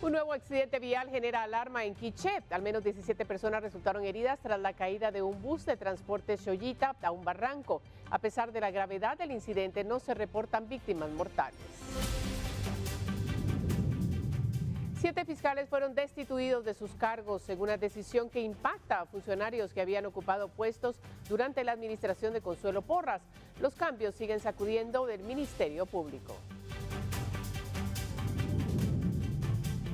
Un nuevo accidente vial genera alarma en Quiché. Al menos 17 personas resultaron heridas tras la caída de un bus de transporte Xollita a un barranco. A pesar de la gravedad del incidente, no se reportan víctimas mortales. 7 fiscales fueron destituidos de sus cargos en una decisión que impacta a funcionarios que habían ocupado puestos durante la administración de Consuelo Porras. Los cambios siguen sacudiendo del Ministerio Público.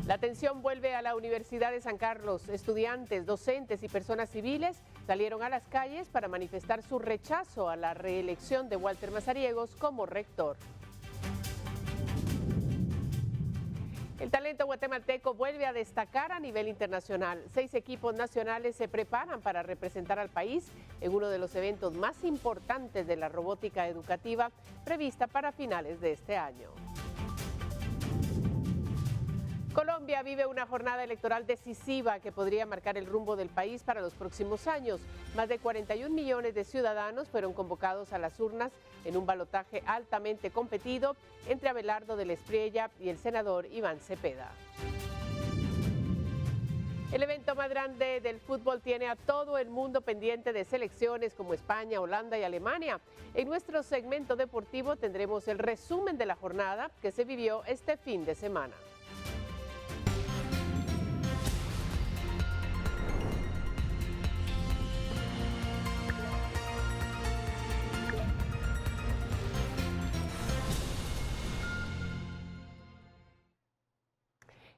La atención vuelve a la Universidad de San Carlos. Estudiantes, docentes y personas civiles salieron a las calles para manifestar su rechazo a la reelección de Walter Mazariegos como rector. El talento guatemalteco vuelve a destacar a nivel internacional. 6 equipos nacionales se preparan para representar al país en uno de los eventos más importantes de la robótica educativa prevista para finales de este año. Colombia vive una jornada electoral decisiva que podría marcar el rumbo del país para los próximos años. Más de 41 millones de ciudadanos fueron convocados a las urnas en un balotaje altamente competido entre Abelardo de la Espriella y el senador Iván Cepeda. El evento más grande del fútbol tiene a todo el mundo pendiente de selecciones como España, Holanda y Alemania. En nuestro segmento deportivo tendremos el resumen de la jornada que se vivió este fin de semana.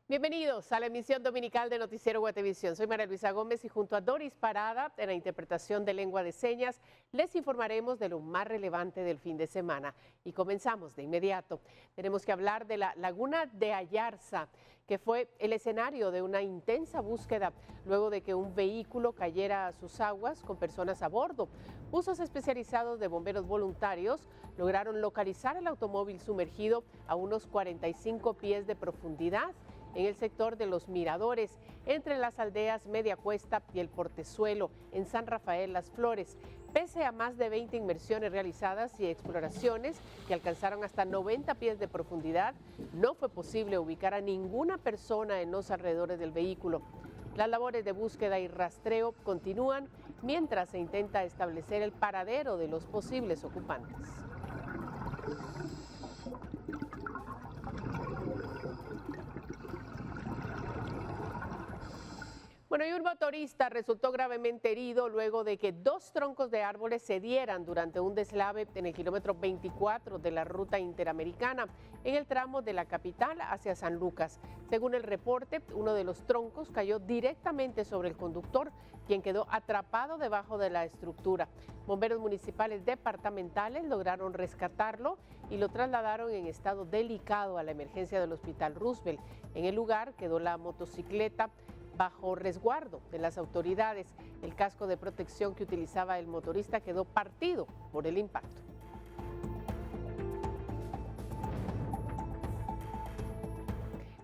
Bienvenidos a la emisión dominical de Noticiero Guatevisión. Soy María Luisa Gómez y junto a Doris Parada en la interpretación de lengua de señas les informaremos de lo más relevante del fin de semana. Y comenzamos de inmediato. Tenemos que hablar de la laguna de Ayarza, que fue el escenario de una intensa búsqueda luego de que un vehículo cayera a sus aguas con personas a bordo. Buzos especializados de bomberos voluntarios lograron localizar el automóvil sumergido a unos 45 pies de profundidad en el sector de Los Miradores, entre las aldeas Media Cuesta y el Portezuelo, en San Rafael Las Flores. Pese a más de 20 inmersiones realizadas y exploraciones que alcanzaron hasta 90 pies de profundidad, no fue posible ubicar a ninguna persona en los alrededores del vehículo. Las labores de búsqueda y rastreo continúan mientras se intenta establecer el paradero de los posibles ocupantes. Bueno, y un motorista resultó gravemente herido luego de que 2 troncos de árboles se dieran durante un deslave en el kilómetro 24 de la ruta interamericana, en el tramo de la capital hacia San Lucas. Según el reporte, uno de los troncos cayó directamente sobre el conductor, quien quedó atrapado debajo de la estructura. Bomberos municipales departamentales lograron rescatarlo y lo trasladaron en estado delicado a la emergencia del Hospital Roosevelt. En el lugar quedó la motocicleta bajo resguardo de las autoridades. El casco de protección que utilizaba el motorista quedó partido por el impacto.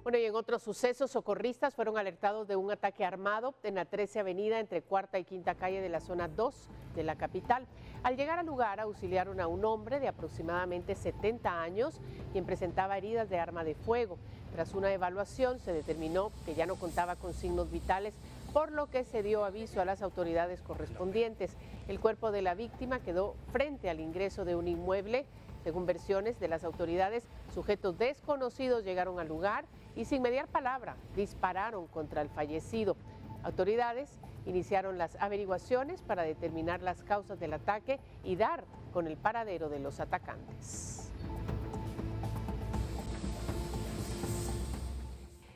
Bueno, y en otros sucesos, socorristas fueron alertados de un ataque armado en la 13 Avenida entre Cuarta y Quinta Calle de la zona 2 de la capital. Al llegar al lugar, auxiliaron a un hombre de aproximadamente 70 años, quien presentaba heridas de arma de fuego. Tras una evaluación, se determinó que ya no contaba con signos vitales, por lo que se dio aviso a las autoridades correspondientes. El cuerpo de la víctima quedó frente al ingreso de un inmueble. Según versiones de las autoridades, sujetos desconocidos llegaron al lugar y sin mediar palabra dispararon contra el fallecido. Autoridades iniciaron las averiguaciones para determinar las causas del ataque y dar con el paradero de los atacantes.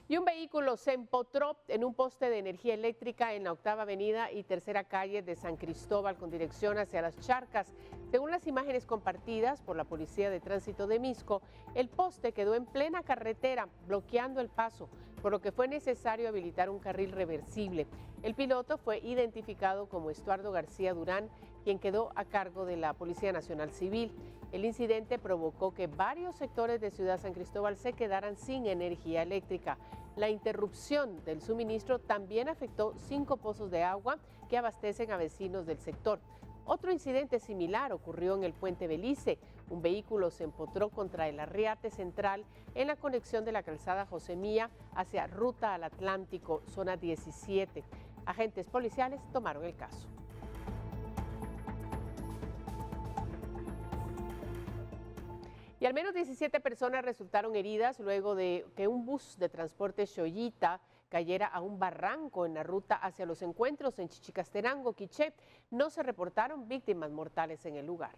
Y un vehículo se empotró en un poste de energía eléctrica en la 8ª Avenida y 3ª Calle de San Cristóbal con dirección hacia Las Charcas. Según las imágenes compartidas por la Policía de Tránsito de Misco, el poste quedó en plena carretera, bloqueando el paso, por lo que fue necesario habilitar un carril reversible. El piloto fue identificado como Estuardo García Durán, quien quedó a cargo de la Policía Nacional Civil. El incidente provocó que varios sectores de Ciudad San Cristóbal se quedaran sin energía eléctrica. La interrupción del suministro también afectó 5 pozos de agua que abastecen a vecinos del sector. Otro incidente similar ocurrió en el Puente Belice. Un vehículo se empotró contra el arriate central en la conexión de la calzada José Mía hacia Ruta al Atlántico, zona 17. Agentes policiales tomaron el caso. Y al menos 17 personas resultaron heridas luego de que un bus de transporte Xoyita cayera a un barranco en la ruta hacia los encuentros en Chichicastenango, Quiché. No se reportaron víctimas mortales en el lugar.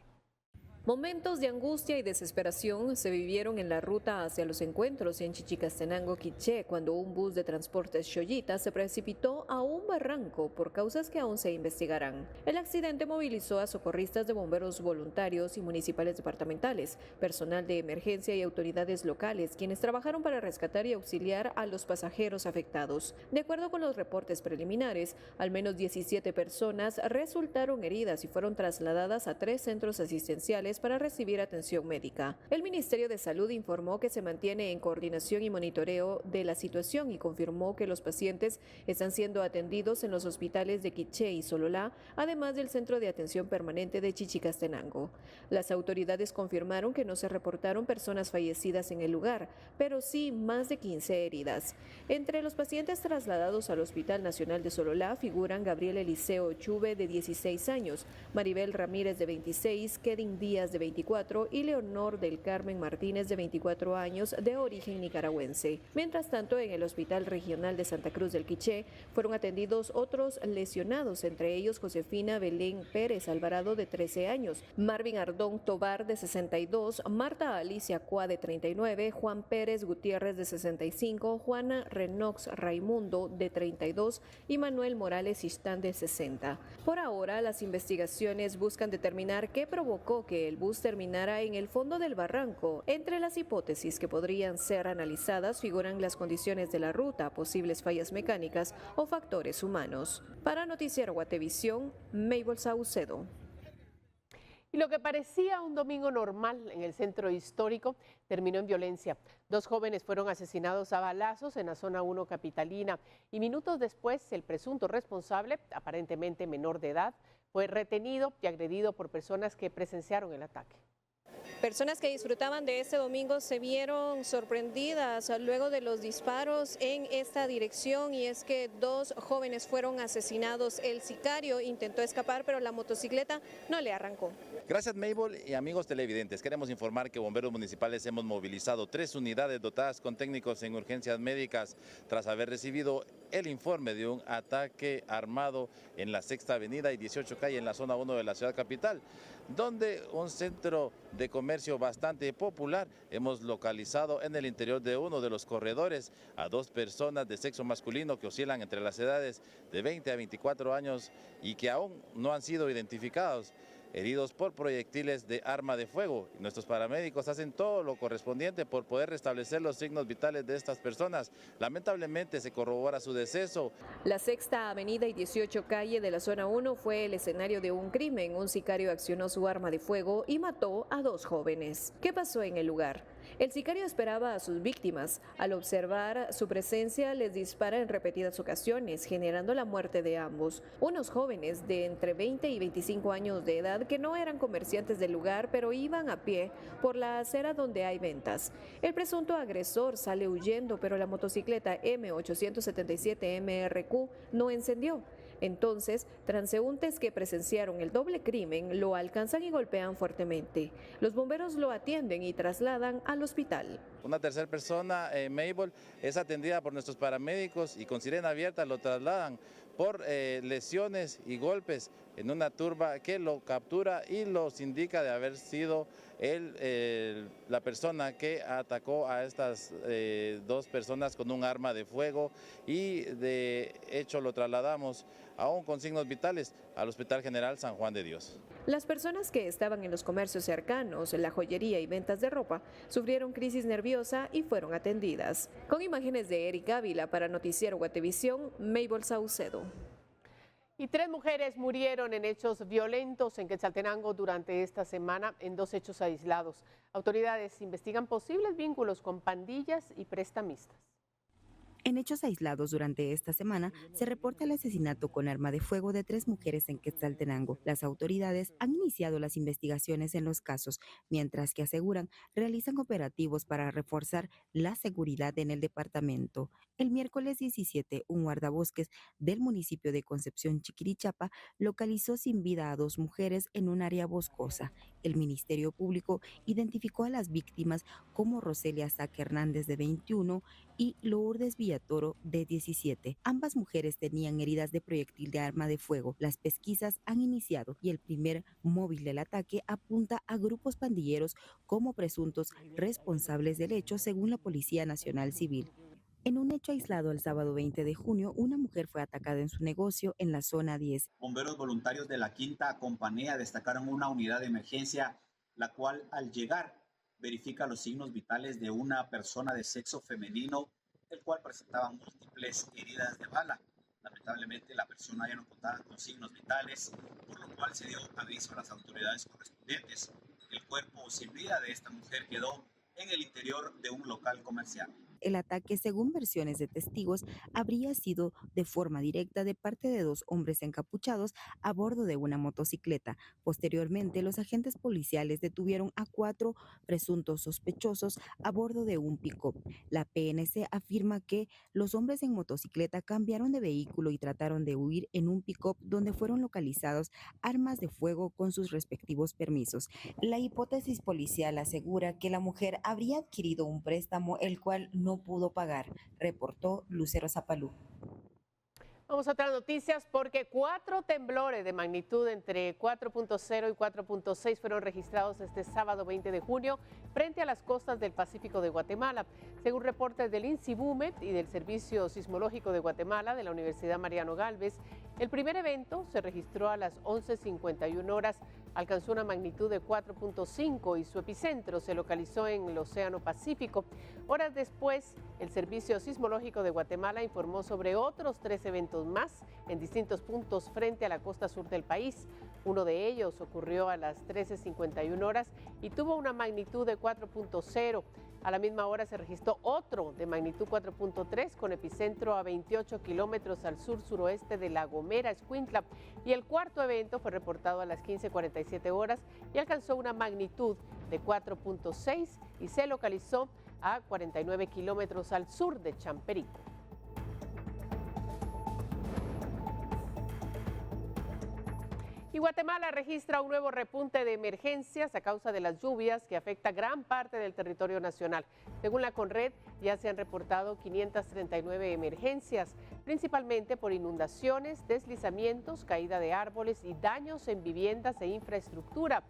Momentos de angustia y desesperación se vivieron en la ruta hacia los encuentros en Chichicastenango, Quiché, cuando un bus de transportes Xoyita se precipitó a un barranco por causas que aún se investigarán. El accidente movilizó a socorristas de bomberos voluntarios y municipales departamentales, personal de emergencia y autoridades locales, quienes trabajaron para rescatar y auxiliar a los pasajeros afectados. De acuerdo con los reportes preliminares, al menos 17 personas resultaron heridas y fueron trasladadas a 3 centros asistenciales para recibir atención médica. El Ministerio de Salud informó que se mantiene en coordinación y monitoreo de la situación y confirmó que los pacientes están siendo atendidos en los hospitales de Quiché y Sololá, además del Centro de Atención Permanente de Chichicastenango. Las autoridades confirmaron que no se reportaron personas fallecidas en el lugar, pero sí más de 15 heridas. Entre los pacientes trasladados al Hospital Nacional de Sololá figuran Gabriel Eliseo Chuve, de 16 años, Maribel Ramírez, de 26, Kedin Díaz, de 24, y Leonor del Carmen Martínez, de 24 años, de origen nicaragüense. Mientras tanto, en el Hospital Regional de Santa Cruz del Quiché fueron atendidos otros lesionados, entre ellos Josefina Belén Pérez Alvarado, de 13 años, Marvin Ardón Tobar, de 62, Marta Alicia Cuá, de 39, Juan Pérez Gutiérrez, de 65, Juana Renox Raimundo, de 32, y Manuel Morales Istán, de 60. Por ahora, las investigaciones buscan determinar qué provocó que el bus terminara en el fondo del barranco. Entre las hipótesis que podrían ser analizadas figuran las condiciones de la ruta, posibles fallas mecánicas o factores humanos. Para Noticiero Guatevisión, Mabel Saucedo. Y lo que parecía un domingo normal en el centro histórico terminó en violencia. 2 jóvenes fueron asesinados a balazos en la zona 1 capitalina y minutos después el presunto responsable, aparentemente menor de edad, fue retenido y agredido por personas que presenciaron el ataque. Personas que disfrutaban de este domingo se vieron sorprendidas luego de los disparos en esta dirección, y es que 2 jóvenes fueron asesinados. El sicario intentó escapar, pero la motocicleta no le arrancó. Gracias, Mabel, y amigos televidentes. Queremos informar que bomberos municipales hemos movilizado 3 unidades dotadas con técnicos en urgencias médicas tras haber recibido el informe de un ataque armado en la 6ª Avenida y 18 Calle en la zona 1 de la ciudad capital, donde un centro de comercio bastante popular hemos localizado en el interior de uno de los corredores a 2 personas de sexo masculino que oscilan entre las edades de 20 a 24 años y que aún no han sido identificados, heridos por proyectiles de arma de fuego. Nuestros paramédicos hacen todo lo correspondiente por poder restablecer los signos vitales de estas personas. Lamentablemente se corrobora su deceso. La 6ª Avenida y 18 Calle de la zona 1 fue el escenario de un crimen. Un sicario accionó su arma de fuego y mató a 2 jóvenes. ¿Qué pasó en el lugar? El sicario esperaba a sus víctimas. Al observar su presencia, les dispara en repetidas ocasiones, generando la muerte de ambos. Unos jóvenes de entre 20 y 25 años de edad que no eran comerciantes del lugar, pero iban a pie por la acera donde hay ventas. El presunto agresor sale huyendo, pero la motocicleta M877 MRQ no encendió. Entonces, transeúntes que presenciaron el doble crimen lo alcanzan y golpean fuertemente. Los bomberos lo atienden y trasladan al hospital. Una tercera persona, Mabel, es atendida por nuestros paramédicos y con sirena abierta lo trasladan por lesiones y golpes en una turba que lo captura y los indica de haber sido la persona que atacó a estas 2 personas con un arma de fuego, y de hecho lo trasladamos aún con signos vitales al Hospital General San Juan de Dios. Las personas que estaban en los comercios cercanos, la joyería y ventas de ropa, sufrieron crisis nerviosa y fueron atendidas. Con imágenes de Eric Ávila para Noticiero Guatevisión, Mabel Saucedo. Y 3 mujeres murieron en hechos violentos en Quetzaltenango durante esta semana en 2 hechos aislados. Autoridades investigan posibles vínculos con pandillas y prestamistas. En hechos aislados durante esta semana, se reporta el asesinato con arma de fuego de 3 mujeres en Quetzaltenango. Las autoridades han iniciado las investigaciones en los casos, mientras que aseguran realizan operativos para reforzar la seguridad en el departamento. El miércoles 17, un guardabosques del municipio de Concepción Chiquirichapa localizó sin vida a 2 mujeres en un área boscosa. El Ministerio Público identificó a las víctimas como Roselia Saque Hernández, de 21, y Lourdes Villatoro, de 17. Ambas mujeres tenían heridas de proyectil de arma de fuego. Las pesquisas han iniciado y el primer móvil del ataque apunta a grupos pandilleros como presuntos responsables del hecho, según la Policía Nacional Civil. En un hecho aislado el sábado 20 de junio, una mujer fue atacada en su negocio en la zona 10. Bomberos voluntarios de la Quinta Compañía destacaron una unidad de emergencia, la cual al llegar verifica los signos vitales de una persona de sexo femenino, el cual presentaba múltiples heridas de bala. Lamentablemente la persona ya no contaba con signos vitales, por lo cual se dio aviso a las autoridades correspondientes. El cuerpo sin vida de esta mujer quedó en el interior de un local comercial. El ataque, según versiones de testigos, habría sido de forma directa de parte de 2 hombres encapuchados a bordo de una motocicleta. Posteriormente, los agentes policiales detuvieron a 4 presuntos sospechosos a bordo de un pick-up. La PNC afirma que los hombres en motocicleta cambiaron de vehículo y trataron de huir en un pick-up donde fueron localizados armas de fuego con sus respectivos permisos. La hipótesis policial asegura que la mujer habría adquirido un préstamo el cual no pudo pagar, reportó Lucero Zapalú. Vamos a otras noticias porque 4 temblores de magnitud entre 4.0 y 4.6 fueron registrados este sábado 20 de junio frente a las costas del Pacífico de Guatemala. Según reportes del INSIBUMET y del Servicio Sismológico de Guatemala de la Universidad Mariano Gálvez, el primer evento se registró a las 11:51 horas, alcanzó una magnitud de 4.5 y su epicentro se localizó en el Océano Pacífico. Horas después, el Servicio Sismológico de Guatemala informó sobre otros 3 eventos más en distintos puntos frente a la costa sur del país. Uno de ellos ocurrió a las 13:51 horas y tuvo una magnitud de 4.0. A la misma hora se registró otro de magnitud 4.3 con epicentro a 28 kilómetros al sur-suroeste de La Gomera, Escuintla. Y el cuarto evento fue reportado a las 15:47 horas y alcanzó una magnitud de 4.6 y se localizó a 49 kilómetros al sur de Champerico. Y Guatemala registra un nuevo repunte de emergencias a causa de las lluvias que afecta gran parte del territorio nacional. Según la Conred, ya se han reportado 539 emergencias, principalmente por inundaciones, deslizamientos, caída de árboles y daños en viviendas e infraestructura.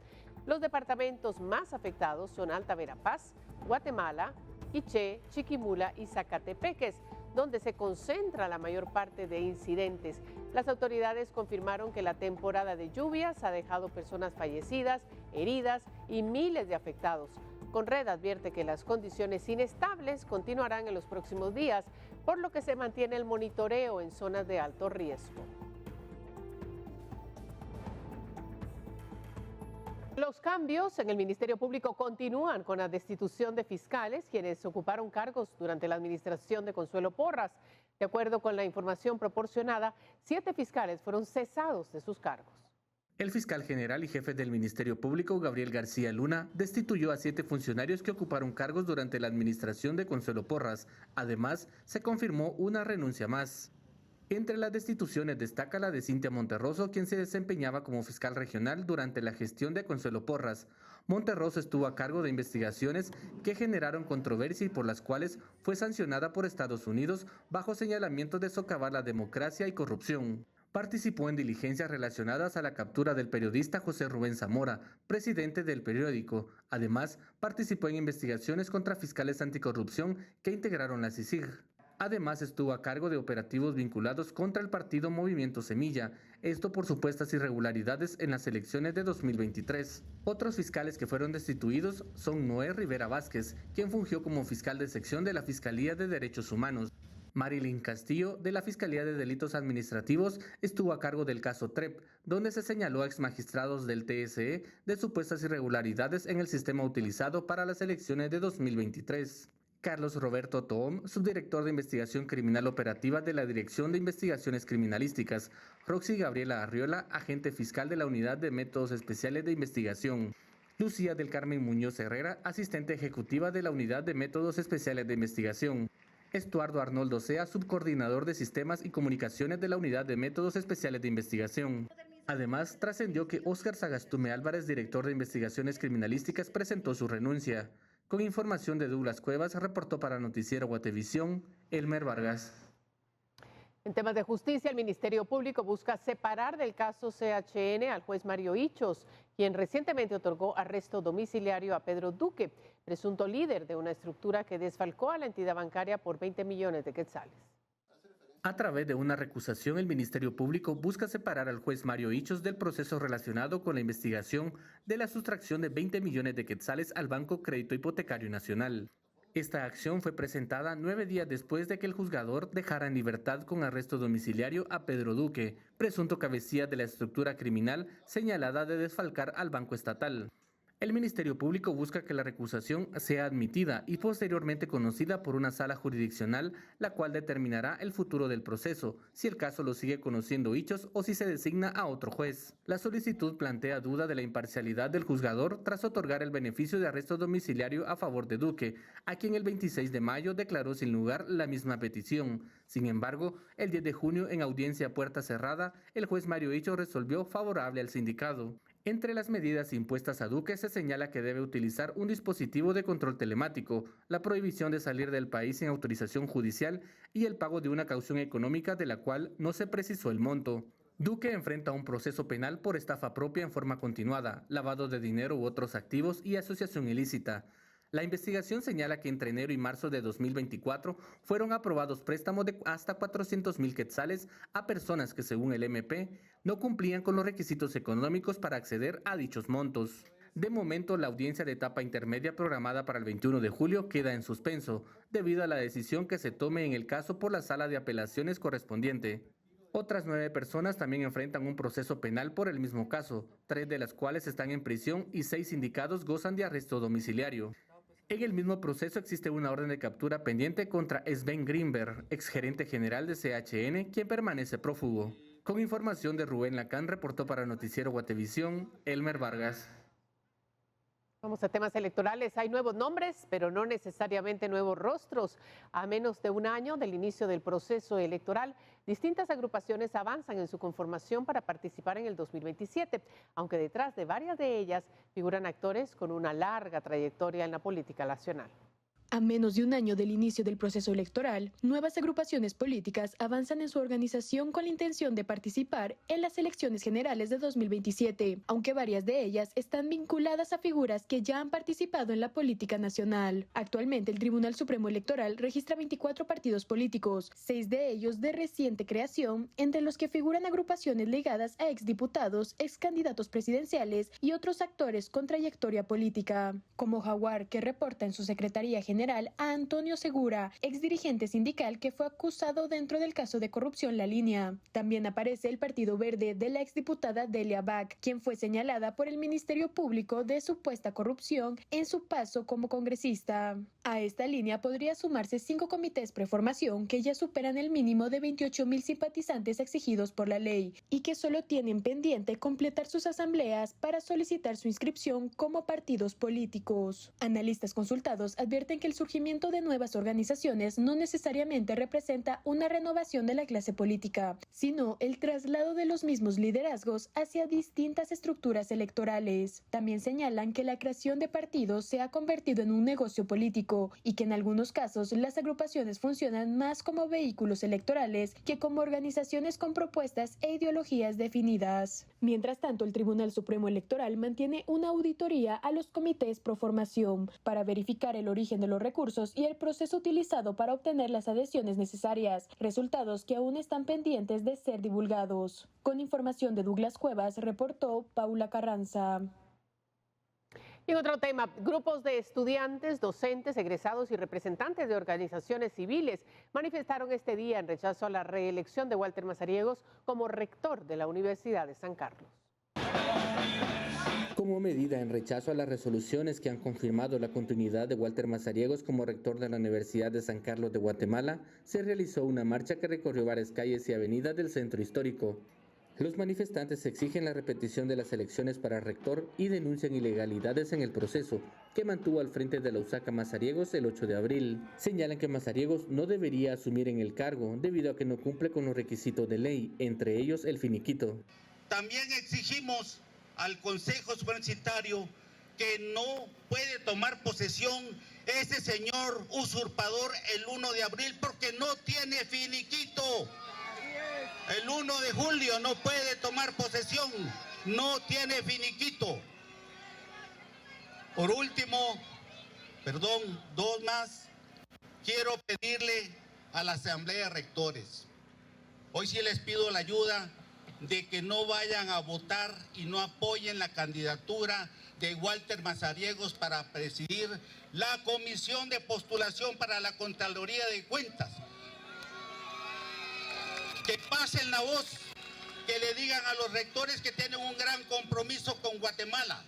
Los departamentos más afectados son Alta Verapaz, Guatemala, Quiché, Chiquimula y Zacatepeques, donde se concentra la mayor parte de incidentes. Las autoridades confirmaron que la temporada de lluvias ha dejado personas fallecidas, heridas y miles de afectados. Conred advierte que las condiciones inestables continuarán en los próximos días, por lo que se mantiene el monitoreo en zonas de alto riesgo. Los cambios en el Ministerio Público continúan con la destitución de fiscales, quienes ocuparon cargos durante la administración de Consuelo Porras. De acuerdo con la información proporcionada, 7 fiscales fueron cesados de sus cargos. El fiscal general y jefe del Ministerio Público, Gabriel García Luna, destituyó a 7 funcionarios que ocuparon cargos durante la administración de Consuelo Porras. Además, se confirmó una renuncia más. Entre las destituciones destaca la de Cintia Monterroso, quien se desempeñaba como fiscal regional durante la gestión de Consuelo Porras. Monterroso estuvo a cargo de investigaciones que generaron controversia y por las cuales fue sancionada por Estados Unidos bajo señalamientos de socavar la democracia y corrupción. Participó en diligencias relacionadas a la captura del periodista José Rubén Zamora, presidente del periódico. Además, participó en investigaciones contra fiscales anticorrupción que integraron la CICIG. Además, estuvo a cargo de operativos vinculados contra el partido Movimiento Semilla, esto por supuestas irregularidades en las elecciones de 2023. Otros fiscales que fueron destituidos son Noé Rivera Vázquez, quien fungió como fiscal de sección de la Fiscalía de Derechos Humanos. Marilyn Castillo, de la Fiscalía de Delitos Administrativos, estuvo a cargo del caso TREP, donde se señaló a exmagistrados del TSE de supuestas irregularidades en el sistema utilizado para las elecciones de 2023. Carlos Roberto Toom, subdirector de Investigación Criminal Operativa de la Dirección de Investigaciones Criminalísticas, Roxy Gabriela Arriola, agente fiscal de la Unidad de Métodos Especiales de Investigación, Lucía del Carmen Muñoz Herrera, asistente ejecutiva de la Unidad de Métodos Especiales de Investigación, Estuardo Arnoldo Sea, subcoordinador de Sistemas y Comunicaciones de la Unidad de Métodos Especiales de Investigación. Además, trascendió que Óscar Sagastume Álvarez, director de Investigaciones Criminalísticas, presentó su renuncia. Con información de Douglas Cuevas, reportó para Noticiero Guatevisión, Elmer Vargas. En temas de justicia, el Ministerio Público busca separar del caso CHN al juez Mario Hichos, quien recientemente otorgó arresto domiciliario a Pedro Duque, presunto líder de una estructura que desfalcó a la entidad bancaria por 20 millones de quetzales. A través de una recusación, el Ministerio Público busca separar al juez Mario Hichos del proceso relacionado con la investigación de la sustracción de 20 millones de quetzales al Banco Crédito Hipotecario Nacional. Esta acción fue presentada 9 días después de que el juzgador dejara en libertad con arresto domiciliario a Pedro Duque, presunto cabecilla de la estructura criminal señalada de desfalcar al Banco Estatal. El Ministerio Público busca que la recusación sea admitida y posteriormente conocida por una sala jurisdiccional, la cual determinará el futuro del proceso, si el caso lo sigue conociendo Hichos o si se designa a otro juez. La solicitud plantea duda de la imparcialidad del juzgador tras otorgar el beneficio de arresto domiciliario a favor de Duque, a quien el 26 de mayo declaró sin lugar la misma petición. Sin embargo, el 10 de junio, en audiencia a puerta cerrada, el juez Mario Hichos resolvió favorable al sindicado. Entre las medidas impuestas a Duque se señala que debe utilizar un dispositivo de control telemático, la prohibición de salir del país sin autorización judicial y el pago de una caución económica de la cual no se precisó el monto. Duque enfrenta un proceso penal por estafa propia en forma continuada, lavado de dinero u otros activos y asociación ilícita. La investigación señala que entre enero y marzo de 2024 fueron aprobados préstamos de hasta 400,000 quetzales a personas que, según el MP, no cumplían con los requisitos económicos para acceder a dichos montos. De momento, la audiencia de etapa intermedia programada para el 21 de julio queda en suspenso, debido a la decisión que se tome en el caso por la Sala de Apelaciones correspondiente. Otras 9 personas también enfrentan un proceso penal por el mismo caso, 3 de las cuales están en prisión y 6 sindicados gozan de arresto domiciliario. En el mismo proceso existe una orden de captura pendiente contra Sven Grimberg, exgerente general de CHN, quien permanece prófugo. Con información de Rubén Lacán, reportó para Noticiero Guatevisión, Elmer Vargas. Vamos a temas electorales. Hay nuevos nombres, pero no necesariamente nuevos rostros. A menos de un año del inicio del proceso electoral, distintas agrupaciones avanzan en su conformación para participar en el 2027, aunque detrás de varias de ellas figuran actores con una larga trayectoria en la política nacional. A menos de un año del inicio del proceso electoral, nuevas agrupaciones políticas avanzan en su organización con la intención de participar en las elecciones generales de 2027, aunque varias de ellas están vinculadas a figuras que ya han participado en la política nacional. Actualmente, el Tribunal Supremo Electoral registra 24 partidos políticos, 6 de ellos de reciente creación, entre los que figuran agrupaciones ligadas a exdiputados, excandidatos presidenciales y otros actores con trayectoria política, como Jaguar, que reporta en su Secretaría General a Antonio Segura, exdirigente sindical que fue acusado dentro del caso de corrupción La Línea. También aparece el Partido Verde de la exdiputada Delia Bach, quien fue señalada por el Ministerio Público de supuesta corrupción en su paso como congresista. A esta línea podría sumarse 5 comités preformación que ya superan el mínimo de 28,000 simpatizantes exigidos por la ley y que solo tienen pendiente completar sus asambleas para solicitar su inscripción como partidos políticos. Analistas consultados advierten que el surgimiento de nuevas organizaciones no necesariamente representa una renovación de la clase política, sino el traslado de los mismos liderazgos hacia distintas estructuras electorales. También señalan que la creación de partidos se ha convertido en un negocio político y que en algunos casos las agrupaciones funcionan más como vehículos electorales que como organizaciones con propuestas e ideologías definidas. Mientras tanto, el Tribunal Supremo Electoral mantiene una auditoría a los comités pro formación para verificar el origen de los recursos y el proceso utilizado para obtener las adhesiones necesarias, resultados que aún están pendientes de ser divulgados. Con información de Douglas Cuevas, reportó Paula Carranza. Y en otro tema, grupos de estudiantes, docentes, egresados y representantes de organizaciones civiles manifestaron este día en rechazo a la reelección de Walter Mazariegos como rector de la Universidad de San Carlos. Como medida en rechazo a las resoluciones que han confirmado la continuidad de Walter Mazariegos como rector de la Universidad de San Carlos de Guatemala, se realizó una marcha que recorrió varias calles y avenidas del centro histórico. Los manifestantes exigen la repetición de las elecciones para rector y denuncian ilegalidades en el proceso, que mantuvo al frente de la USAC a Mazariegos el 8 de abril. Señalan que Mazariegos no debería asumir en el cargo debido a que no cumple con los requisitos de ley, entre ellos el finiquito. También exigimos al Consejo Universitario que no puede tomar posesión ese señor usurpador el 1 de abril porque no tiene finiquito. El 1 de julio no puede tomar posesión, no tiene finiquito. Por último, dos más, quiero pedirle a la Asamblea de Rectores, hoy sí les pido la ayuda de que no vayan a votar y no apoyen la candidatura de Walter Mazariegos para presidir la Comisión de Postulación para la Contraloría de Cuentas. Que pasen la voz, que le digan a los rectores que tienen un gran compromiso con Guatemala,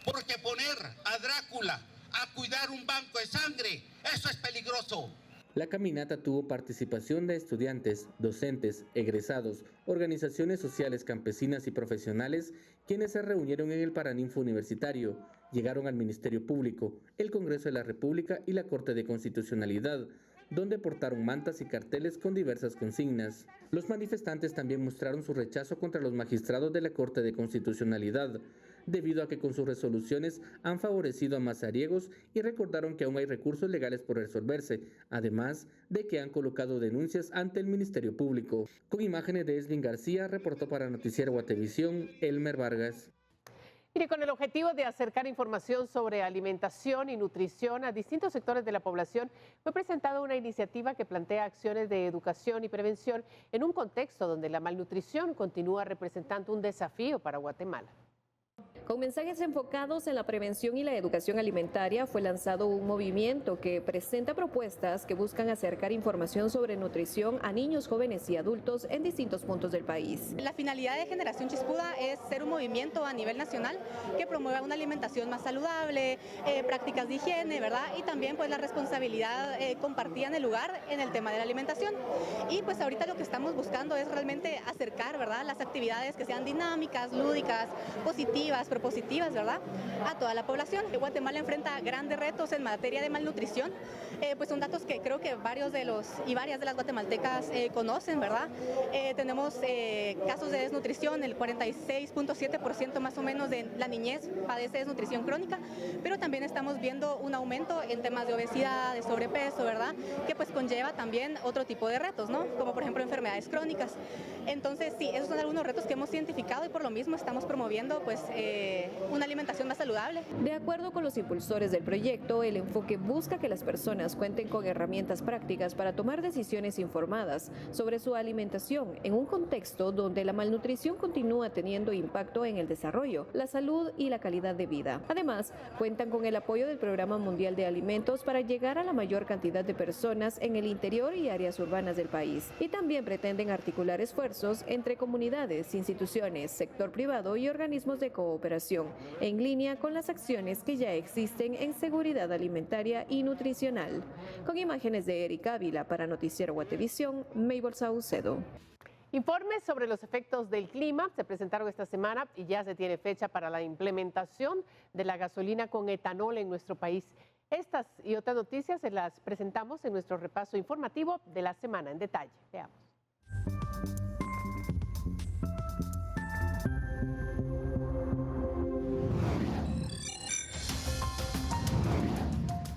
porque poner a Drácula a cuidar un banco de sangre, eso es peligroso. La caminata tuvo participación de estudiantes, docentes, egresados, organizaciones sociales campesinas y profesionales, quienes se reunieron en el Paraninfo Universitario, llegaron al Ministerio Público, el Congreso de la República y la Corte de Constitucionalidad, donde portaron mantas y carteles con diversas consignas. Los manifestantes también mostraron su rechazo contra los magistrados de la Corte de Constitucionalidad, debido a que con sus resoluciones han favorecido a Mazariegos y recordaron que aún hay recursos legales por resolverse, además de que han colocado denuncias ante el Ministerio Público. Con imágenes de Eslin García, reportó para Noticiero Guatevisión, Elmer Vargas. Mire, con el objetivo de acercar información sobre alimentación y nutrición a distintos sectores de la población, fue presentada una iniciativa que plantea acciones de educación y prevención en un contexto donde la malnutrición continúa representando un desafío para Guatemala. Con mensajes enfocados en la prevención y la educación alimentaria, fue lanzado un movimiento que presenta propuestas que buscan acercar información sobre nutrición a niños, jóvenes y adultos en distintos puntos del país. La finalidad de Generación Chispuda es ser un movimiento a nivel nacional que promueva una alimentación más saludable, prácticas de higiene, ¿verdad? Y también pues la responsabilidad compartida en el lugar en el tema de la alimentación. Y pues ahorita lo que estamos buscando es realmente acercar, ¿verdad?, las actividades que sean dinámicas, lúdicas, positivas, propositivas, ¿verdad?, a toda la población. Guatemala enfrenta grandes retos en materia de malnutrición, pues son datos que creo que varias de las guatemaltecas conocen, ¿verdad? Tenemos casos de desnutrición, el 46.7% más o menos de la niñez padece desnutrición crónica, pero también estamos viendo un aumento en temas de obesidad, de sobrepeso, ¿verdad?, que pues conlleva también otro tipo de retos, ¿no?, como por ejemplo enfermedades crónicas. Entonces sí, esos son algunos retos que hemos identificado y por lo mismo estamos promoviendo pues una alimentación más saludable. De acuerdo con los impulsores del proyecto, el enfoque busca que las personas cuenten con herramientas prácticas para tomar decisiones informadas sobre su alimentación en un contexto donde la malnutrición continúa teniendo impacto en el desarrollo, la salud y la calidad de vida. Además, cuentan con el apoyo del Programa Mundial de Alimentos para llegar a la mayor cantidad de personas en el interior y áreas urbanas del país. Y también pretenden articular esfuerzos entre comunidades, instituciones, sector privado y organismos de cooperación, en línea con las acciones que ya existen en seguridad alimentaria y nutricional. Con imágenes de Erika Ávila para Noticiero Guatevisión, Mabel Saucedo. Informes sobre los efectos del clima se presentaron esta semana y ya se tiene fecha para la implementación de la gasolina con etanol en nuestro país. Estas y otras noticias se las presentamos en nuestro repaso informativo de la semana en detalle. Veamos.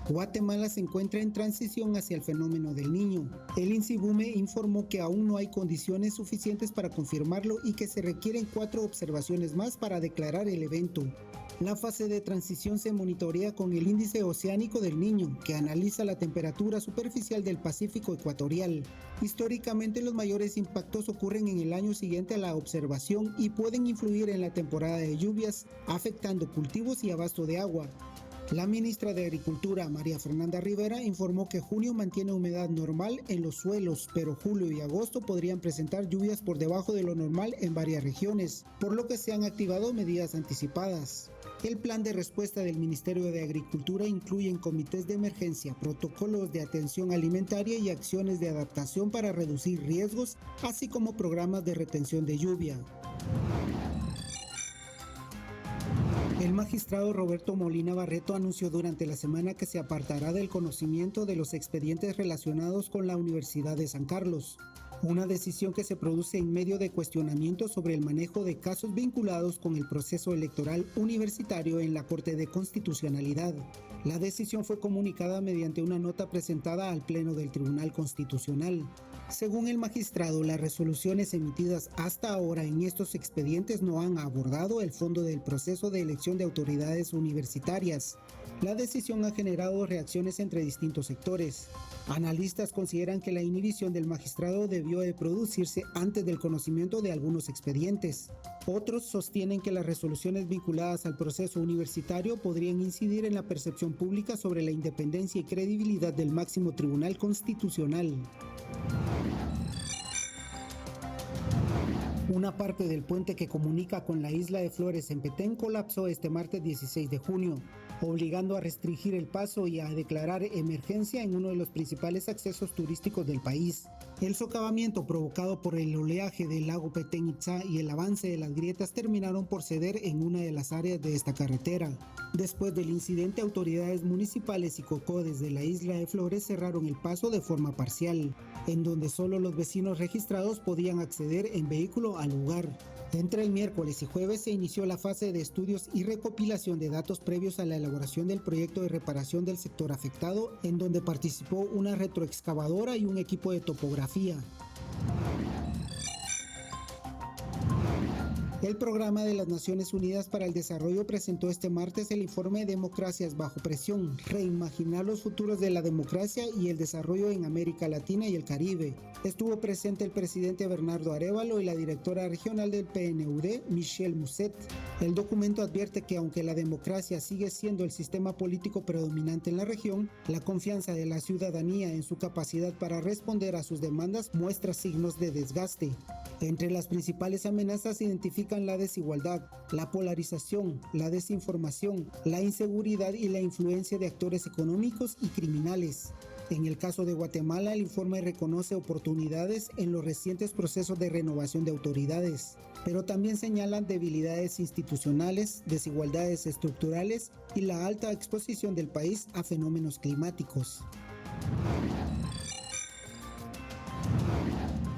Guatemala se encuentra en transición hacia el fenómeno del Niño. El INSIBUME informó que aún no hay condiciones suficientes para confirmarlo y que se requieren 4 observaciones más para declarar el evento. La fase de transición se monitorea con el índice oceánico del Niño, que analiza la temperatura superficial del Pacífico ecuatorial. Históricamente, los mayores impactos ocurren en el año siguiente a la observación y pueden influir en la temporada de lluvias, afectando cultivos y abasto de agua. La ministra de Agricultura, María Fernanda Rivera, informó que junio mantiene humedad normal en los suelos, pero julio y agosto podrían presentar lluvias por debajo de lo normal en varias regiones, por lo que se han activado medidas anticipadas. El plan de respuesta del Ministerio de Agricultura incluye comités de emergencia, protocolos de atención alimentaria y acciones de adaptación para reducir riesgos, así como programas de retención de lluvia. El magistrado Roberto Molina Barreto anunció durante la semana que se apartará del conocimiento de los expedientes relacionados con la Universidad de San Carlos. Una decisión que se produce en medio de cuestionamientos sobre el manejo de casos vinculados con el proceso electoral universitario en la Corte de Constitucionalidad. La decisión fue comunicada mediante una nota presentada al Pleno del Tribunal Constitucional. Según el magistrado, las resoluciones emitidas hasta ahora en estos expedientes no han abordado el fondo del proceso de elección de autoridades universitarias. La decisión ha generado reacciones entre distintos sectores. Analistas consideran que la inhibición del magistrado debió de producirse antes del conocimiento de algunos expedientes. Otros sostienen que las resoluciones vinculadas al proceso universitario podrían incidir en la percepción pública sobre la independencia y credibilidad del máximo tribunal constitucional. Una parte del puente que comunica con la isla de Flores en Petén colapsó este martes 16 de junio, obligando a restringir el paso y a declarar emergencia en uno de los principales accesos turísticos del país. El socavamiento provocado por el oleaje del lago Petén Itzá y el avance de las grietas terminaron por ceder en una de las áreas de esta carretera. Después del incidente, autoridades municipales y COCODES de la isla de Flores cerraron el paso de forma parcial, en donde solo los vecinos registrados podían acceder en vehículo al lugar. Entre el miércoles y jueves se inició la fase de estudios y recopilación de datos previos a la elaboración del proyecto de reparación del sector afectado, en donde participó una retroexcavadora y un equipo de topografía. El Programa de las Naciones Unidas para el Desarrollo presentó este martes el informe Democracias bajo presión, reimaginar los futuros de la democracia y el desarrollo en América Latina y el Caribe. Estuvo presente el presidente Bernardo Arévalo y la directora regional del PNUD, Michelle Musset. El documento advierte que aunque la democracia sigue siendo el sistema político predominante en la región, la confianza de la ciudadanía en su capacidad para responder a sus demandas muestra signos de desgaste. Entre las principales amenazas identifican la desigualdad, la polarización, la desinformación, la inseguridad y la influencia de actores económicos y criminales. En el caso de Guatemala, el informe reconoce oportunidades en los recientes procesos de renovación de autoridades, pero también señalan debilidades institucionales, desigualdades estructurales y la alta exposición del país a fenómenos climáticos.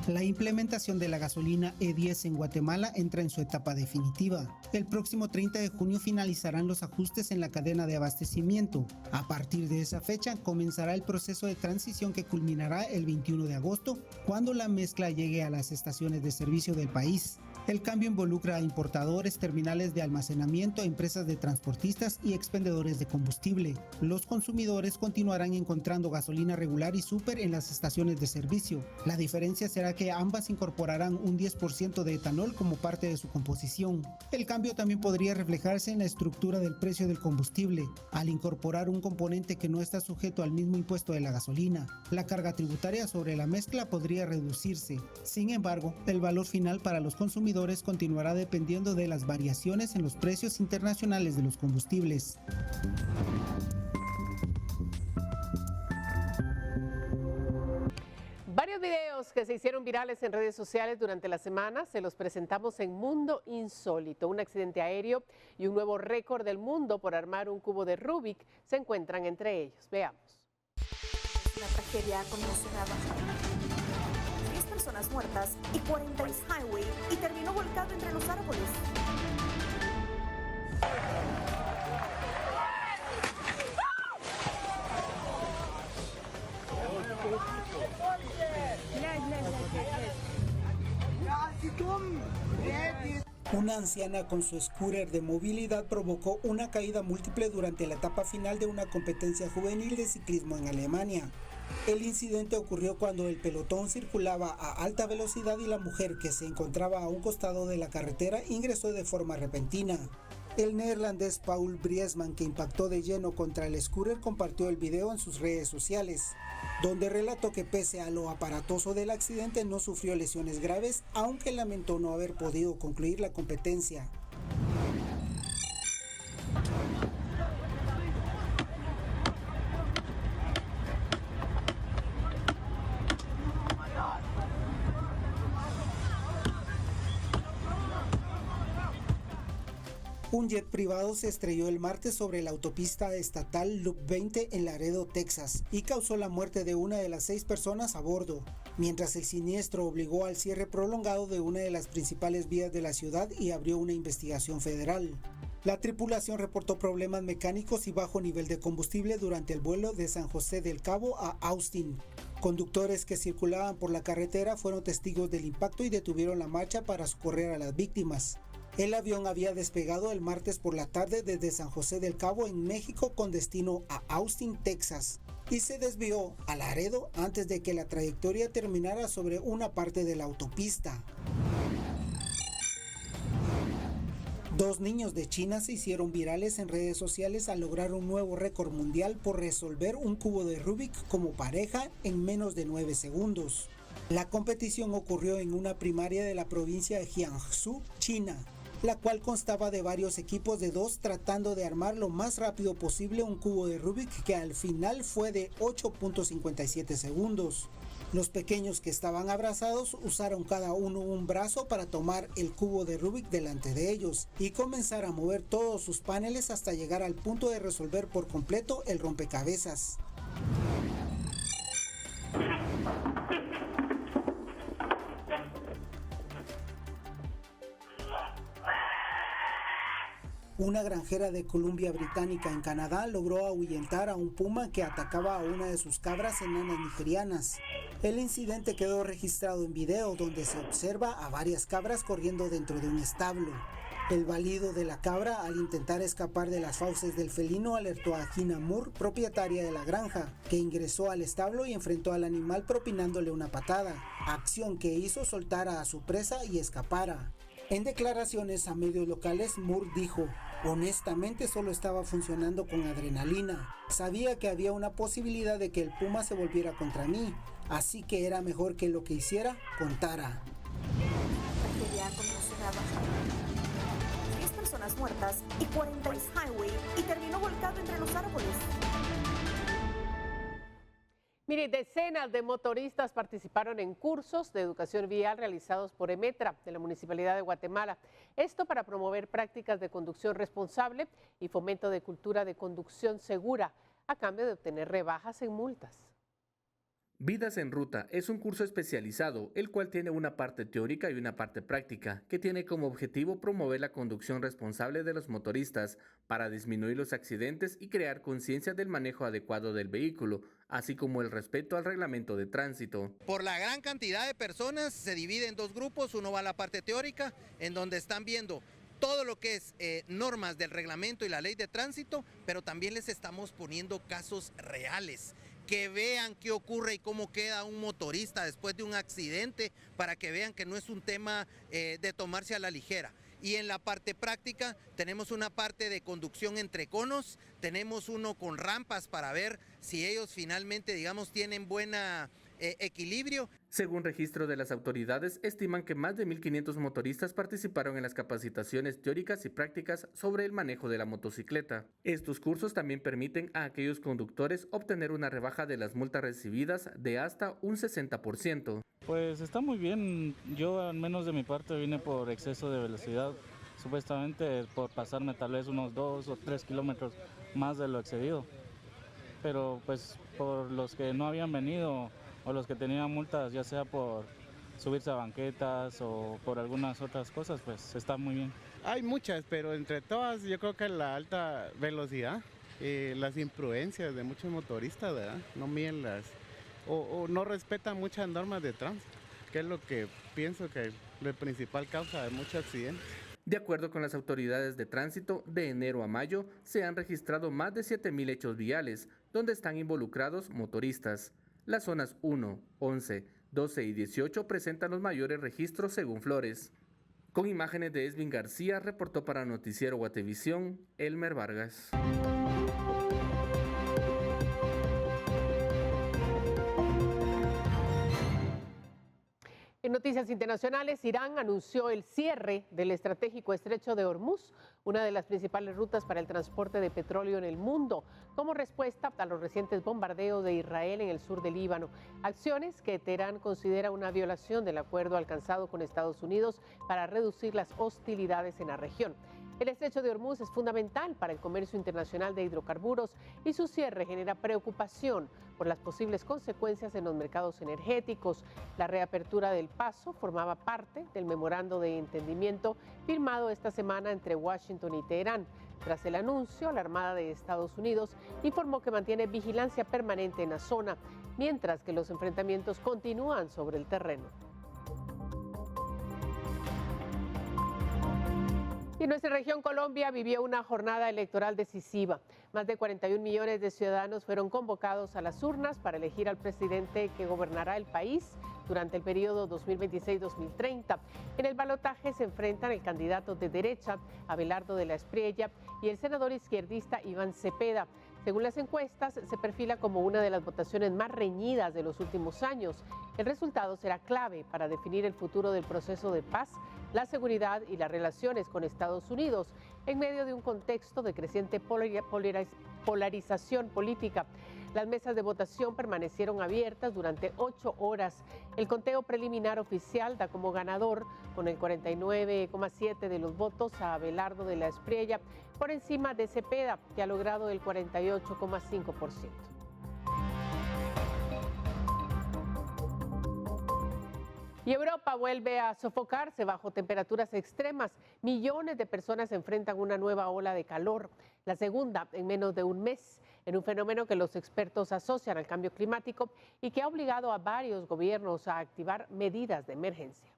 La implementación de la gasolina E10 en Guatemala entra en su etapa definitiva. El próximo 30 de junio finalizarán los ajustes en la cadena de abastecimiento. A partir de esa fecha comenzará el proceso de transición que culminará el 21 de agosto, cuando la mezcla llegue a las estaciones de servicio del país. El cambio involucra a importadores, terminales de almacenamiento, empresas de transportistas y expendedores de combustible. Los consumidores continuarán encontrando gasolina regular y súper en las estaciones de servicio. La diferencia será que ambas incorporarán un 10% de etanol como parte de su composición. El cambio también podría reflejarse en la estructura del precio del combustible. Al incorporar un componente que no está sujeto al mismo impuesto de la gasolina, la carga tributaria sobre la mezcla podría reducirse. Sin embargo, el valor final para los consumidores continuará dependiendo de las variaciones en los precios internacionales de los combustibles. Varios videos que se hicieron virales en redes sociales durante la semana se los presentamos en Mundo Insólito. Un accidente aéreo y un nuevo récord del mundo por armar un cubo de Rubik se encuentran entre ellos. Veamos. La tragedia comienza a bajar. 10 personas muertas y 40 en highway y terminó volcado entre los árboles. Una anciana con su scooter de movilidad provocó una caída múltiple durante la etapa final de una competencia juvenil de ciclismo en Alemania. El incidente ocurrió cuando el pelotón circulaba a alta velocidad y la mujer, que se encontraba a un costado de la carretera, ingresó de forma repentina. El neerlandés Paul Briesman, que impactó de lleno contra el scooter, compartió el video en sus redes sociales, donde relató que pese a lo aparatoso del accidente no sufrió lesiones graves, aunque lamentó no haber podido concluir la competencia. Un jet privado se estrelló el martes sobre la autopista estatal Loop 20 en Laredo, Texas, y causó la muerte de una de las 6 personas a bordo, mientras el siniestro obligó al cierre prolongado de una de las principales vías de la ciudad y abrió una investigación federal. La tripulación reportó problemas mecánicos y bajo nivel de combustible durante el vuelo de San José del Cabo a Austin. Conductores que circulaban por la carretera fueron testigos del impacto y detuvieron la marcha para socorrer a las víctimas. El avión había despegado el martes por la tarde desde San José del Cabo en México con destino a Austin, Texas, y se desvió a Laredo antes de que la trayectoria terminara sobre una parte de la autopista. 2 niños de China se hicieron virales en redes sociales al lograr un nuevo récord mundial por resolver un cubo de Rubik como pareja en menos de 9 segundos. La competición ocurrió en una primaria de la provincia de Jiangsu, China, la cual constaba de varios equipos de 2 tratando de armar lo más rápido posible un cubo de Rubik que al final fue de 8.57 segundos. Los pequeños que estaban abrazados usaron cada uno un brazo para tomar el cubo de Rubik delante de ellos y comenzar a mover todos sus paneles hasta llegar al punto de resolver por completo el rompecabezas. Una granjera de Columbia Británica en Canadá logró ahuyentar a un puma que atacaba a una de sus cabras enanas nigerianas. El incidente quedó registrado en video donde se observa a varias cabras corriendo dentro de un establo. El balido de la cabra al intentar escapar de las fauces del felino alertó a Gina Moore, propietaria de la granja, que ingresó al establo y enfrentó al animal propinándole una patada, acción que hizo soltara a su presa y escapara. En declaraciones a medios locales, Moore dijo: honestamente solo estaba funcionando con adrenalina. Sabía que había una posibilidad de que el puma se volviera contra mí, así que era mejor que lo que hiciera contara. Tragedia con una cerrada. 10 personas muertas y 40 highway y terminó volcado entre los árboles. Mire, decenas de motoristas participaron en cursos de educación vial realizados por EMETRA de la Municipalidad de Guatemala. Esto para promover prácticas de conducción responsable y fomento de cultura de conducción segura, a cambio de obtener rebajas en multas. Vidas en Ruta es un curso especializado, el cual tiene una parte teórica y una parte práctica, que tiene como objetivo promover la conducción responsable de los motoristas para disminuir los accidentes y crear conciencia del manejo adecuado del vehículo, así como el respeto al reglamento de tránsito. Por la gran cantidad de personas se divide en 2 grupos, uno va a la parte teórica, en donde están viendo todo lo que es normas del reglamento y la ley de tránsito, pero también les estamos poniendo casos reales, que vean qué ocurre y cómo queda un motorista después de un accidente, para que vean que no es un tema de tomarse a la ligera. Y en la parte práctica tenemos una parte de conducción entre conos, tenemos uno con rampas para ver si ellos finalmente, digamos, tienen buena equilibrio. Según registro de las autoridades, estiman que más de 1.500 motoristas participaron en las capacitaciones teóricas y prácticas sobre el manejo de la motocicleta. Estos cursos también permiten a aquellos conductores obtener una rebaja de las multas recibidas de hasta un 60%. Pues está muy bien. Yo, al menos de mi parte, vine por exceso de velocidad, supuestamente por pasarme tal vez unos 2 o 3 kilómetros más de lo excedido. Pero pues por los que no habían venido o los que tenían multas, ya sea por subirse a banquetas o por algunas otras cosas, pues está muy bien. Hay muchas, pero entre todas yo creo que la alta velocidad, las imprudencias de muchos motoristas, ¿verdad? No miden o no respetan muchas normas de tránsito, que es lo que pienso que es la principal causa de muchos accidentes. De acuerdo con las autoridades de tránsito, de enero a mayo se han registrado más de 7.000 hechos viales, donde están involucrados motoristas. Las zonas 1, 11, 12 y 18 presentan los mayores registros según Flores. Con imágenes de Esvin García, reportó para Noticiero Guatevisión, Elmer Vargas. En noticias internacionales, Irán anunció el cierre del estratégico estrecho de Hormuz, una de las principales rutas para el transporte de petróleo en el mundo, como respuesta a los recientes bombardeos de Israel en el sur del Líbano. Acciones que Teherán considera una violación del acuerdo alcanzado con Estados Unidos para reducir las hostilidades en la región. El estrecho de Hormuz es fundamental para el comercio internacional de hidrocarburos y su cierre genera preocupación por las posibles consecuencias en los mercados energéticos. La reapertura del paso formaba parte del memorando de entendimiento firmado esta semana entre Washington y Teherán. Tras el anuncio, la Armada de Estados Unidos informó que mantiene vigilancia permanente en la zona, mientras que los enfrentamientos continúan sobre el terreno. Y nuestra región Colombia vivió una jornada electoral decisiva. Más de 41 millones de ciudadanos fueron convocados a las urnas para elegir al presidente que gobernará el país durante el periodo 2026-2030. En el balotaje se enfrentan el candidato de derecha, Abelardo de la Espriella, y el senador izquierdista Iván Cepeda. Según las encuestas, se perfila como una de las votaciones más reñidas de los últimos años. El resultado será clave para definir el futuro del proceso de paz, la seguridad y las relaciones con Estados Unidos, en medio de un contexto de creciente polarización política. Las mesas de votación permanecieron abiertas durante 8 horas. El conteo preliminar oficial da como ganador, con el 49,7% de los votos, a Abelardo de la Espriella, por encima de Cepeda, que ha logrado el 48,5%. Y Europa vuelve a sofocarse bajo temperaturas extremas. Millones de personas enfrentan una nueva ola de calor, la segunda en menos de un mes, en un fenómeno que los expertos asocian al cambio climático y que ha obligado a varios gobiernos a activar medidas de emergencia.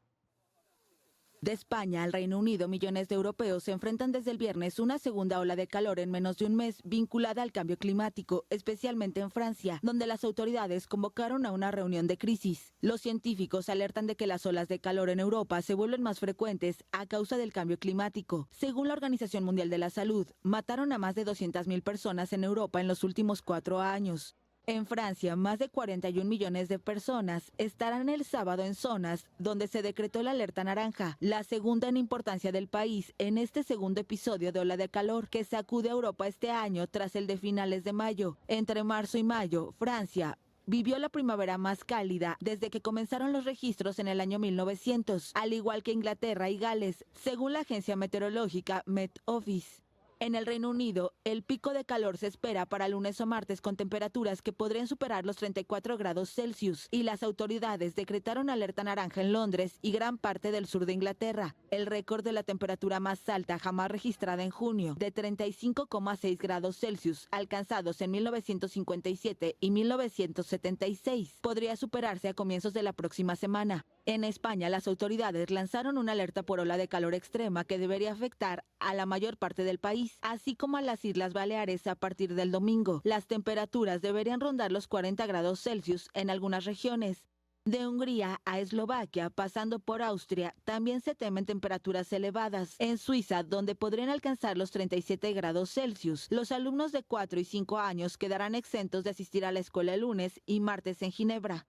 De España al Reino Unido, millones de europeos se enfrentan desde el viernes una segunda ola de calor en menos de un mes vinculada al cambio climático, especialmente en Francia, donde las autoridades convocaron a una reunión de crisis. Los científicos alertan de que las olas de calor en Europa se vuelven más frecuentes a causa del cambio climático. Según la Organización Mundial de la Salud, mataron a más de 200.000 personas en Europa en los últimos 4 años. En Francia, más de 41 millones de personas estarán el sábado en zonas donde se decretó la alerta naranja, la segunda en importancia del país en este segundo episodio de ola de calor que sacude a Europa este año tras el de finales de mayo. Entre marzo y mayo, Francia vivió la primavera más cálida desde que comenzaron los registros en el año 1900, al igual que Inglaterra y Gales, según la agencia meteorológica Met Office. En el Reino Unido, el pico de calor se espera para lunes o martes con temperaturas que podrían superar los 34 grados Celsius y las autoridades decretaron alerta naranja en Londres y gran parte del sur de Inglaterra. El récord de la temperatura más alta jamás registrada en junio, de 35,6 grados Celsius, alcanzados en 1957 y 1976, podría superarse a comienzos de la próxima semana. En España, las autoridades lanzaron una alerta por ola de calor extrema que debería afectar a la mayor parte del país, así como a las Islas Baleares a partir del domingo. Las temperaturas deberían rondar los 40 grados Celsius en algunas regiones. De Hungría a Eslovaquia, pasando por Austria, también se temen temperaturas elevadas. En Suiza, donde podrían alcanzar los 37 grados Celsius, los alumnos de 4 y 5 años quedarán exentos de asistir a la escuela el lunes y martes en Ginebra.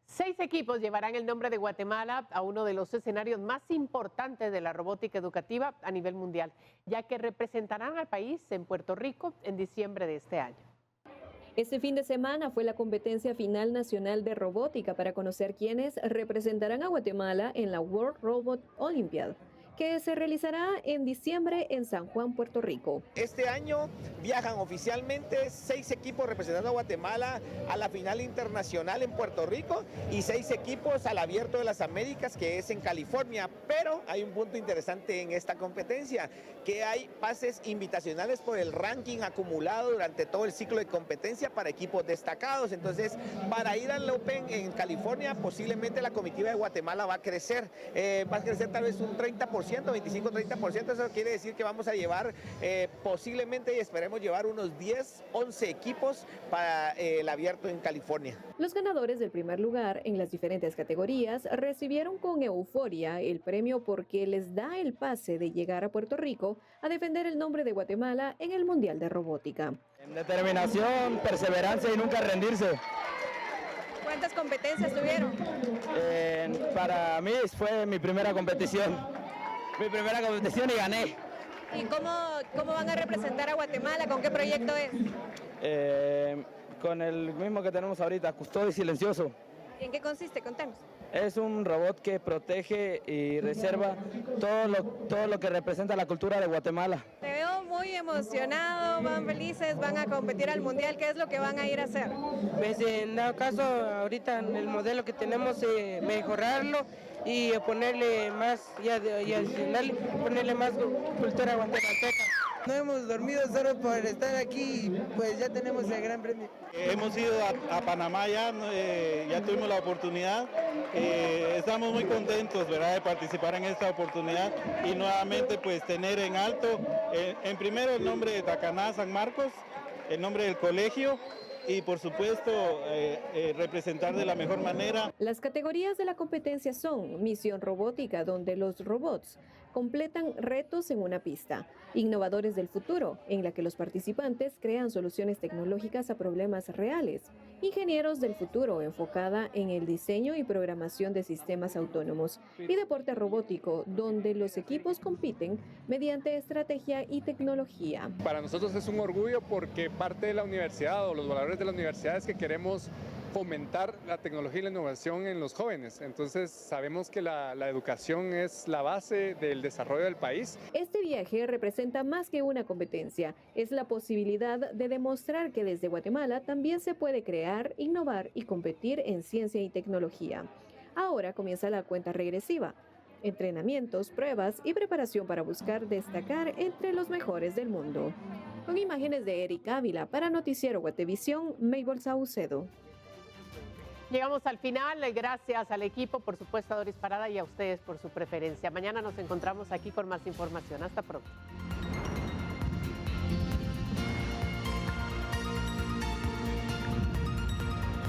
Seis equipos llevarán el nombre de Guatemala a uno de los escenarios más importantes de la robótica educativa a nivel mundial, ya que representarán al país en Puerto Rico en diciembre de este año. Este fin de semana fue la competencia final nacional de robótica para conocer quiénes representarán a Guatemala en la World Robot Olympiad, que se realizará en diciembre en San Juan, Puerto Rico. Este año viajan oficialmente 6 equipos representando a Guatemala a la final internacional en Puerto Rico y 6 equipos al Abierto de las Américas, que es en California. Pero hay un punto interesante en esta competencia, que hay pases invitacionales por el ranking acumulado durante todo el ciclo de competencia para equipos destacados. Entonces, para ir al Open en California, posiblemente la comitiva de Guatemala va a crecer tal vez un 30%, 25-30%, eso quiere decir que vamos a llevar posiblemente y esperemos llevar unos 10, 11 equipos para el abierto en California. Los ganadores del primer lugar en las diferentes categorías recibieron con euforia el premio porque les da el pase de llegar a Puerto Rico a defender el nombre de Guatemala en el Mundial de Robótica. Determinación, perseverancia y nunca rendirse. ¿Cuántas competencias tuvieron? Para mí fue mi primera competición y gané. ¿Y cómo van a representar a Guatemala? ¿Con qué proyecto es? Con el mismo que tenemos ahorita, Custodio Silencioso. ¿Y en qué consiste? Contanos. Es un robot que protege y reserva todo lo que representa la cultura de Guatemala. Te veo muy emocionado, van felices, van a competir al mundial. ¿Qué es lo que van a ir a hacer? Pues en dado caso, ahorita en el modelo que tenemos, mejorarlo y ponerle más, y adicional, ponerle más cultura guatemalteca. No hemos dormido solo por estar aquí, pues ya tenemos el Gran Premio. Hemos ido a Panamá ya tuvimos la oportunidad. Estamos muy contentos, ¿verdad?, de participar en esta oportunidad y nuevamente pues tener en alto, en primero el nombre de Tacaná San Marcos, el nombre del colegio y por supuesto representar de la mejor manera. Las categorías de la competencia son misión robótica, donde los robots completan retos en una pista, innovadores del futuro, en la que los participantes crean soluciones tecnológicas a problemas reales, ingenieros del futuro, enfocada en el diseño y programación de sistemas autónomos, y deporte robótico, donde los equipos compiten mediante estrategia y tecnología. Para nosotros es un orgullo porque parte de la universidad o los valores de la universidad es que queremos fomentar la tecnología y la innovación en los jóvenes. Entonces sabemos que la educación es la base del desarrollo del país. Este viaje representa más que una competencia, es la posibilidad de demostrar que desde Guatemala también se puede crear, innovar y competir en ciencia y tecnología. Ahora comienza la cuenta regresiva. Entrenamientos, pruebas y preparación para buscar destacar entre los mejores del mundo. Con imágenes de Eric Ávila para Noticiero Guatevisión, Maybol Saucedo. Llegamos al final, gracias al equipo, por supuesto a Doris Parada y a ustedes por su preferencia. Mañana nos encontramos aquí con más información. Hasta pronto.